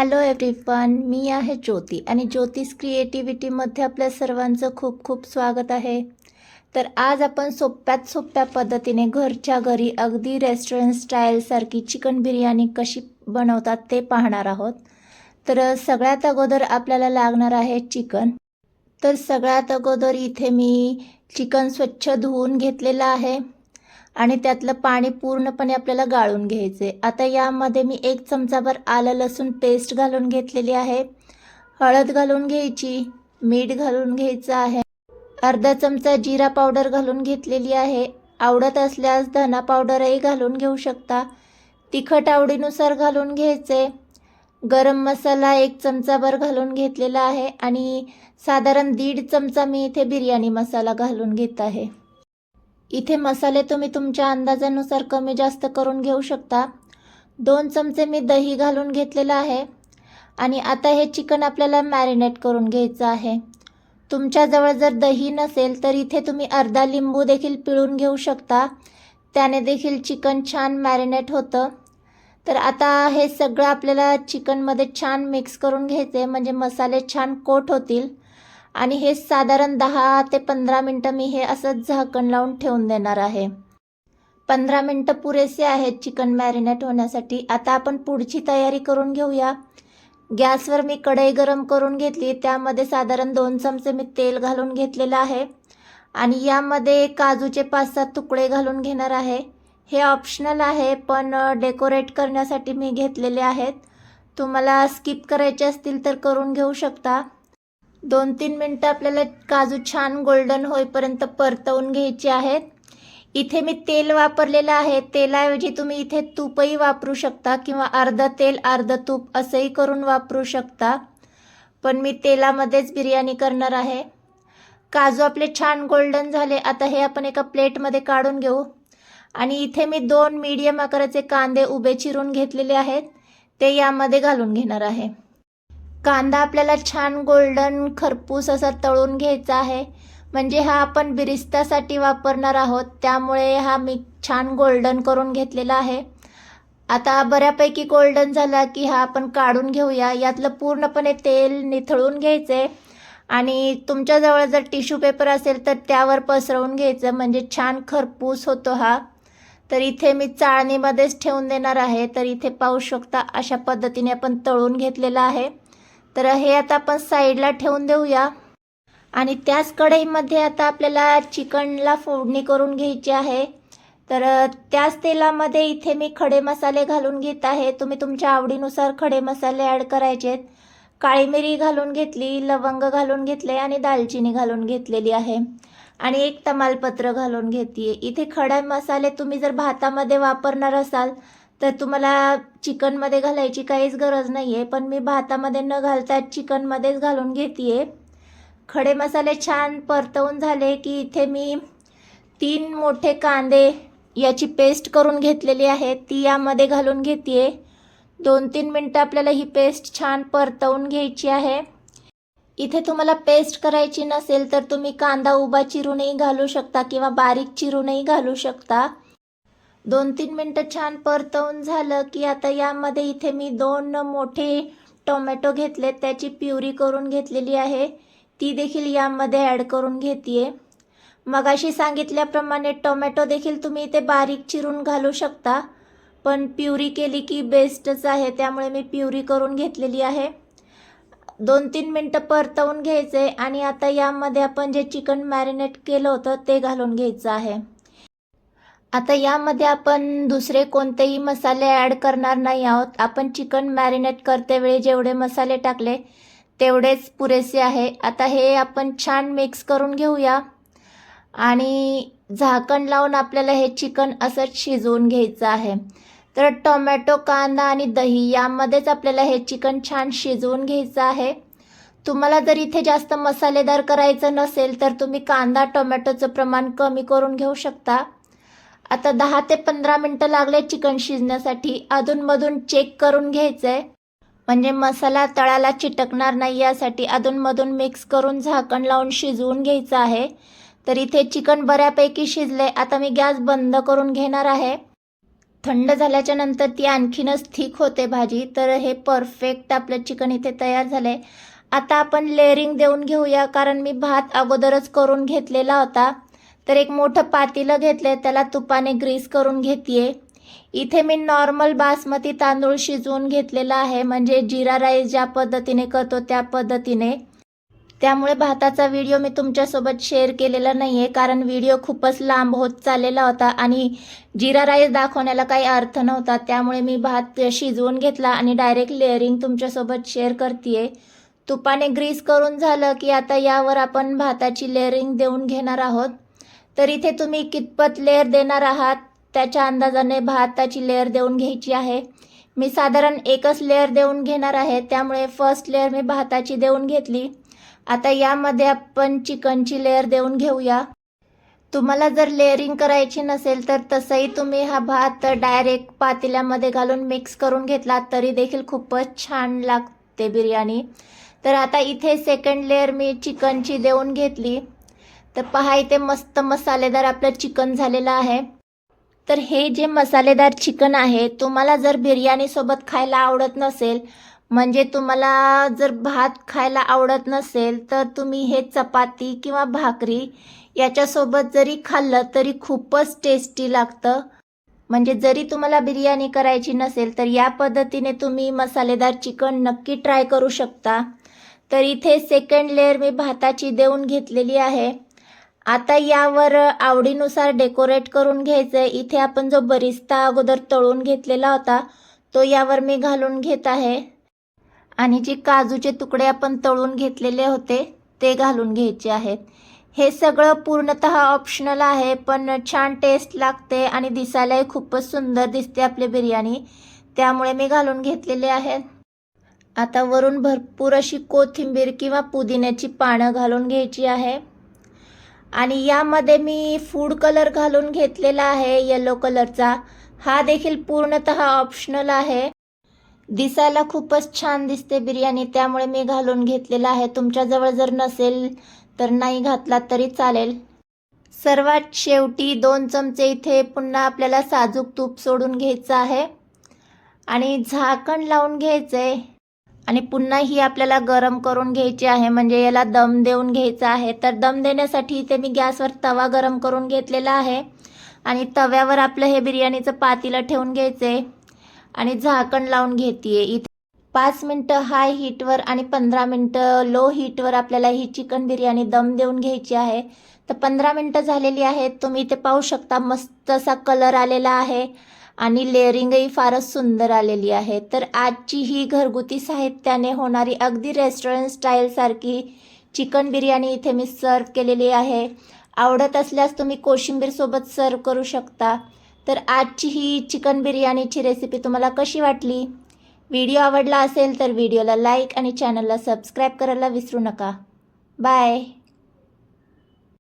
Hello everyone, मी आहे ज्योती आणि ज्योतिष क्रिएटिव्हिटीमध्ये आपल्या सर्वांचं खूप खूप स्वागत आहे. तर आज आपण सोप्यात सोप्या पद्धतीने घरच्या घरी अगदी रेस्टॉरंट स्टाईलसारखी चिकन बिर्याणी कशी बनवतात ते पाहणार आहोत. तर सगळ्यात अगोदर आपल्याला लागणार आहे चिकन. तर सगळ्यात अगोदर इथे मी चिकन स्वच्छ धुवून घेतलेलं आहे आणि त्यातलं पाणी पूर्णपणे आपल्याला गाळून घ्यायचे. आता यामध्ये मी 1 चमचाभर आलं लसूण पेस्ट घालून घेतलेली आहे. हळद घालून घ्यायची, मीठ घालून घ्यायचं आहे, अर्धा चमचा जिरा पावडर घालून घेतलेली आहे. आवडत असल्यास धना पावडरही घालून घेऊ शकता. तिखट आवडीनुसार घालून घ्यायचे. गरम मसाला 1 चमचाभर घालून घेतलेला आहे आणि साधारण 1.5 चमचा मी इथे बिर्याणी मसाला घालून घेत आहे. इथे मसाले तुम्ही तुमच्या अंदाजानुसार कमी जास्त करून घेऊ शकता. 2 चमचे मी दही घालून घेतलेलं आहे आणि आता हे चिकन आपल्याला मॅरिनेट करून घ्यायचं आहे. तुमच्याजवळ जर दही नसेल तर इथे तुम्ही अर्धा लिंबू देखील पिळून घेऊ शकता. त्याने देखील चिकन छान मॅरिनेट होतं. तर आता हे सगळं आपल्याला चिकनमध्ये छान मिक्स करून घ्यायचे म्हणजे मसाले छान कोट होतील आणि हे साधारण 10 ते 15 मिनटं मी हे असंच झाकण लावून ठेवून देणार आहे. 15 मिनटं पुरेसे आहेत चिकन मॅरिनेट होण्यासाठी. आता आपण पुढची तयारी करून घेऊया. गॅसवर मी कढई गरम करून घेतली. त्यामध्ये साधारण 2 चमचे मी तेल घालून घेतलेलं आहे आणि यामध्ये काजूचे 5-7 तुकडे घालून घेणार आहे. हे ऑप्शनल आहे पण डेकोरेट करण्यासाठी मी घेतलेले आहेत. तुम्हाला स्किप करायचे असतील तर करून घेऊ शकता. 2-3 मिनटं आपल्याला काजू छान गोल्डन होईपर्यंत परतवून घ्यायचे आहेत. इथे मी तेल वापरलेलं आहे. तेलाऐवजी तुम्ही इथे तूपही वापरू शकता किंवा अर्धं तेल अर्धं तूप असंही करून वापरू शकता. पण मी तेलामध्येच बिर्याणी करणार आहे. काजू आपले छान गोल्डन झाले. आता हे आपण एका प्लेटमध्ये काढून घेऊ आणि इथे मी 2 मीडियम आकाराचे कांदे उभे चिरून घेतलेले आहेत. ते यामध्ये घालून घेणार आहे. कांदा आपल्याला छान गोल्डन खरपूस असा तळून घ्यायचा आहे म्हणजे हा आपण बिरिस्तासाठी वापरणार आहोत. त्यामुळे हा मी छान गोल्डन करून घेतलेला आहे. आता बऱ्यापैकी गोल्डन झाला की हा आपण काढून घेऊया. यातलं पूर्णपणे तेल निथळून घ्यायचे आणि तुमच्याजवळ जर टिश्यू पेपर असेल तर त्यावर पसरवून घ्यायचं म्हणजे छान खरपूस होतो हा. तर इथे मी चाळणीमध्येच ठेवून देणार आहे. तर इथे पाहू शकता अशा पद्धतीने आपण तळून घेतलेलं आहे. तर हे आता आपण साईडला ठेवून देऊया आणि त्याच कढईमध्ये आता आपल्याला चिकनला फोडणी करून घ्यायची आहे. तर त्याच तेलामध्ये इथे मी खडे मसाले घालून घेत आहे. तुम्ही तुमच्या आवडीनुसार खडे मसाले ॲड करायचे. काळी मिरी घालून घेतली, लवंग घालून घेतले आणि दालचिनी घालून घेतलेली आहे आणि 1 तमालपत्र घालून घेते. इथे खडे मसाले तुम्ही जर भातामध्ये वापरणार असाल तर तुम्हाला चिकनमध्ये घालायची काहीच गरज नाही आहे. पण मी भातामध्ये न घालता चिकनमध्येच घालून घेते आहे. खडे मसाले छान परतवून झाले की इथे मी 3 मोठे कांदे याची पेस्ट करून घेतलेली आहे ती यामध्ये घालून घेते आहे. 2-3 मिनटं आपल्याला ही पेस्ट छान परतवून घ्यायची आहे. इथे तुम्हाला पेस्ट करायची नसेल तर तुम्ही कांदा उभा चिरूनही घालू शकता किंवा बारीक चिरूनही घालू शकता. 2-3 मिनटं छान परतवून झालं की आता यामध्ये इथे मी 2 मोठे टोमॅटो घेतले, त्याची प्युरी करून घेतलेली आहे. ती देखील यामध्ये ॲड करून घेते. मगाशी सांगितल्याप्रमाणे टोमॅटो देखील तुम्ही इथे बारीक चिरून घालू शकता पण प्युरी केली की बेस्टच आहे. त्यामुळे मी प्युरी करून घेतलेली आहे. 2-3 मिनटं परतवून घ्यायचे आणि आता यामध्ये आपण जे चिकन मॅरिनेट केलं होतं ते घालून घ्यायचं आहे. आता यामध्ये आपण दुसरे कोणतेही मसाले ॲड करणार नाही आहोत. आपण चिकन मॅरिनेट करतेवेळी जेवढे मसाले टाकले तेवढेच पुरेसे आहे. आता हे आपण छान मिक्स करून घेऊया आणि झाकण लावून आपल्याला हे चिकन असंच शिजवून घ्यायचं आहे. तर टोमॅटो, कांदा आणि दही यामध्येच आपल्याला हे चिकन छान शिजवून घ्यायचं आहे. तुम्हाला जर इथे जास्त मसालेदार करायचं नसेल तर तुम्ही कांदा टोमॅटोचं प्रमाण कमी करून घेऊ शकता. आता 10 ते 15 मिनटं लागले चिकन शिजण्यासाठी. अधूनमधून चेक करून घ्यायचं आहे म्हणजे मसाला तळाला चिटकणार नाही. यासाठी अधूनमधून मिक्स करून झाकण लावून शिजवून घ्यायचं आहे. तर इथे चिकन बऱ्यापैकी शिजले. आता मी गॅस बंद करून घेणार आहे थंड झाल्याच्या नंतर ती आणखीनच थिक होते भाजी. तर हे परफेक्ट आपलं चिकन इथे तयार झालं आहे. आता आपण लेअरिंग देऊन घेऊया, कारण मी भात अगोदरच करून घेतलेला होता. तर एक मोठं पातेलं घेतलं आहे, त्याला तुपाने ग्रीस करून घेते. इथे मी नॉर्मल बासमती तांदूळ शिजवून घेतलेला आहे, म्हणजे जिरा राईस ज्या पद्धतीने करतो त्या पद्धतीने. त्यामुळे भाताचा व्हिडिओ मी तुमच्यासोबत शेअर केलेला नाही आहे, कारण व्हिडिओ खूपच लांब होत चाललेला होता आणि जिरा राईस दाखवण्याला काही अर्थ नव्हता. त्यामुळे मी भात शिजवून घेतला आणि डायरेक्ट लेअरिंग तुमच्यासोबत शेअर करते. तुपाने ग्रीस करून झालं की आता यावर आपण भाताची लेअरिंग देऊन घेणार आहोत. तर इथे तुम्ही कितपत लेअर देणार आहात त्याच्या अंदाजाने भाताची लेअर देऊन घ्यायची आहे. मी साधारण एकच लेअर देऊन घेणार आहे, त्यामुळे फर्स्ट लेअर मी भाताची देऊन घेतली. आता यामध्ये आपण चिकनची लेअर देऊन घेऊया. तुम्हाला जर लेअरिंग करायची नसेल तर तसंही तुम्ही हा भात डायरेक्ट पातेल्यामध्ये घालून मिक्स करून घेतला तरी देखील खूपच छान लागते बिर्याणी. तर आता इथे सेकंड लेअर मी चिकनची देऊन घेतली. तर पहा, इथे मस्त मसालेदार आपलं चिकन झालेलं आहे. तर हे जे मसालेदार चिकन आहे, तुम्हाला जर बिर्याणीसोबत खायला आवडत नसेल, म्हणजे तुम्हाला जर भात खायला आवडत नसेल, तर तुम्ही हे चपाती किंवा भाकरी याच्यासोबत जरी खाल्लं तरी खूपच टेस्टी लागतं. म्हणजे जरी तुम्हाला बिर्याणी करायची नसेल तर या पद्धतीने तुम्ही मसालेदार चिकन नक्की ट्राय करू शकता. तर इथे सेकंड लेअर मी भाताची देऊन घेतलेली आहे. आता यावर आवडीनुसार डेकोरेट करून घ्यायचं आहे. इथे आपण जो बरिस्ता अगोदर तळून घेतलेला होता तो यावर मी घालून घेत आहे आणि जे काजूचे तुकडे आपण तळून घेतलेले होते ते घालून घ्यायचे आहेत. हे सगळं पूर्णतः ऑप्शनल आहे, पण छान टेस्ट लागते आणि दिसायलाही खूपच सुंदर दिसते आपली बिर्याणी, त्यामुळे मी घालून घेतलेले आहेत. आता वरून भरपूर अशी कोथिंबीर किंवा पुदिन्याची पानं घालून घ्यायची आहे आणि यामध्ये मी फूड कलर घालून घेतलेला आहे येलो कलरचा. हा देखील पूर्णतः ऑप्शनल आहे. दिसायला खूपच छान दिसते बिर्याणी, त्यामुळे मी घालून घेतलेला आहे. तुमच्याजवळ जर नसेल तर नाही घातला तरी चालेल. सर्वात शेवटी 2 चमचे इथे पुन्हा आपल्याला साजूक तूप सोडून घ्यायचं आहे आणि झाकण लावून घ्यायचं आहे आणि पुन्हा ही आपल्याला गरम करून घ्यायची आहे, म्हणजे याला दम देऊन घ्यायचा आहे. तर दम देण्यासाठी इथे मी गॅसवर तवा गरम करून घेतलेला आहे आणि तव्यावर आपलं हे बिर्याणीचं पातेलं ठेवून घ्यायचं आहे आणि झाकण लावून घेते. इथे 5 मिनटं हाय हीटवर आणि 15 मिनटं लो हीटवर आपल्याला ही चिकन बिर्याणी दम देऊन घ्यायची आहे. तर 15 मिनटं झालेली आहेत. तुम्ही इथे पाहू शकता मस्त असा कलर आलेला आहे आणि लेअरिंगही फारच सुंदर आलेली आहे. तर आजची ही घरगुती साहित्याने होणारी अगदी रेस्टॉरंट स्टाईलसारखी चिकन बिर्याणी इथे मी सर्व केलेली आहे. आवडत असल्यास तुम्ही कोशिंबीरसोबत सर्व करू शकता. तर आजची ही चिकन बिर्याणीची रेसिपी तुम्हाला कशी वाटली? व्हिडिओ आवडला असेल तर व्हिडिओला लाईक आणि चॅनलला सबस्क्राईब करायला विसरू नका. बाय.